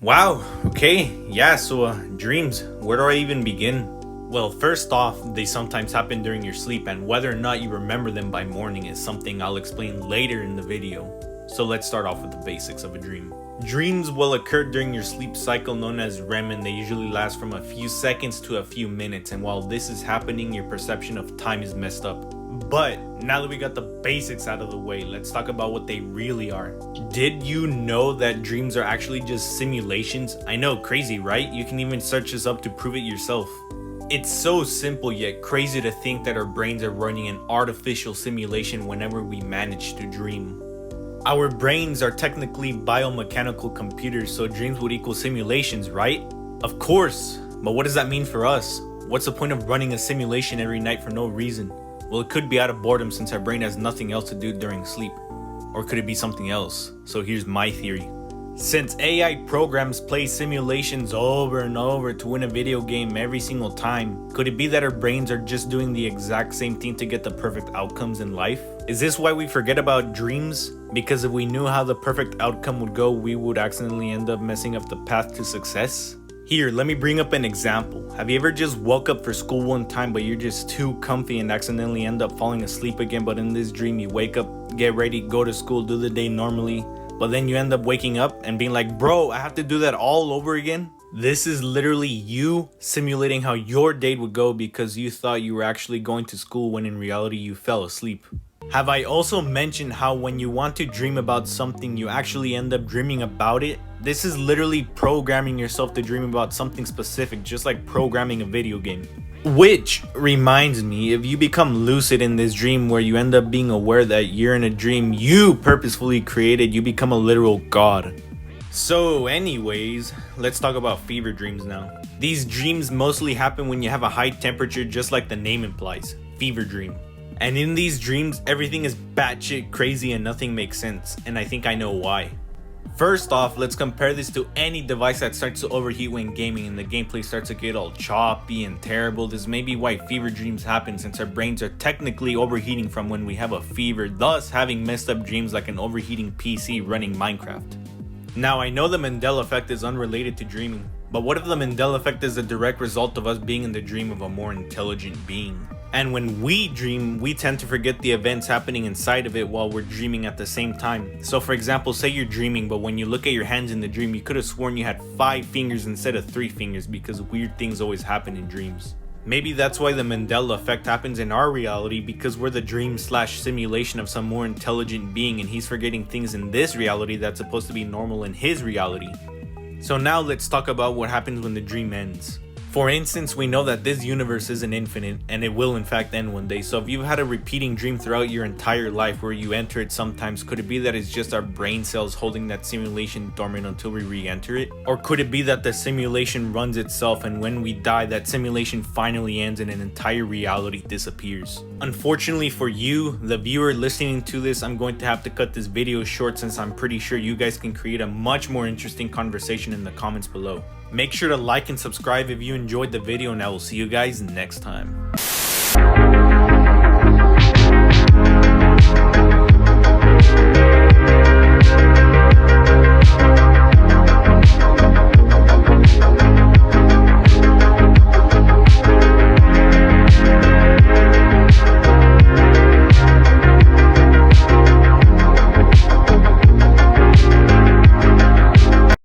Wow, okay, yeah, so dreams, where do I even begin? Well, first off, they sometimes happen during your sleep, and whether or not you remember them by morning is something I'll explain later in the video. So let's start off with the basics of a dream. Dreams will occur during your sleep cycle known as REM, and they usually last from a few seconds to a few minutes, and while this is happening, your perception of time is messed up. But now that we got the basics out of the way, let's talk about what they really are. Did you know that dreams are actually just simulations? I know, crazy, right? You can even search this up to prove it yourself. It's so simple yet crazy to think that our brains are running an artificial simulation whenever we manage to dream. Our brains are technically biomechanical computers, so dreams would equal simulations, right? Of course, but what does that mean for us? What's the point of running a simulation every night for no reason? Well, it could be out of boredom since our brain has nothing else to do during sleep. Or could it be something else? So here's my theory. Since AI programs play simulations over and over to win a video game every single time, could it be that our brains are just doing the exact same thing to get the perfect outcomes in life? Is this why we forget about dreams? Because if we knew how the perfect outcome would go, we would accidentally end up messing up the path to success? Here, let me bring up an example. Have you ever just woke up for school one time but you're just too comfy and accidentally end up falling asleep again, but in this dream you wake up, get ready, go to school, do the day normally, but then you end up waking up and being like, bro, I have to do that all over again? This is literally you simulating how your day would go because you thought you were actually going to school when in reality you fell asleep. Have I also mentioned how when you want to dream about something, you actually end up dreaming about it? This is literally programming yourself to dream about something specific, just like programming a video game. Which reminds me, if you become lucid in this dream where you end up being aware that you're in a dream you purposefully created, you become a literal god. So anyways, let's talk about fever dreams now. These dreams mostly happen when you have a high temperature, just like the name implies, fever dream. And in these dreams, everything is batshit crazy and nothing makes sense, and I think I know why. First off, let's compare this to any device that starts to overheat when gaming and the gameplay starts to get all choppy and terrible. This may be why fever dreams happen, since our brains are technically overheating from when we have a fever, thus having messed up dreams like an overheating PC running Minecraft. Now, I know the Mandela effect is unrelated to dreaming, but what if the Mandela effect is a direct result of us being in the dream of a more intelligent being? And when we dream, we tend to forget the events happening inside of it while we're dreaming at the same time. So for example, say you're dreaming, but when you look at your hands in the dream, you could have sworn you had 5 fingers instead of 3 fingers because weird things always happen in dreams. Maybe that's why the Mandela effect happens in our reality, because we're the dream/simulation of some more intelligent being and he's forgetting things in this reality that's supposed to be normal in his reality. So now let's talk about what happens when the dream ends. For instance, we know that this universe isn't infinite, and it will in fact end one day. So if you've had a repeating dream throughout your entire life where you enter it sometimes, could it be that it's just our brain cells holding that simulation dormant until we re-enter it? Or could it be that the simulation runs itself and when we die, that simulation finally ends and an entire reality disappears? Unfortunately for you, the viewer listening to this, I'm going to have to cut this video short since I'm pretty sure you guys can create a much more interesting conversation in the comments below. Make sure to like and subscribe if you enjoyed the video, and I will see you guys next time.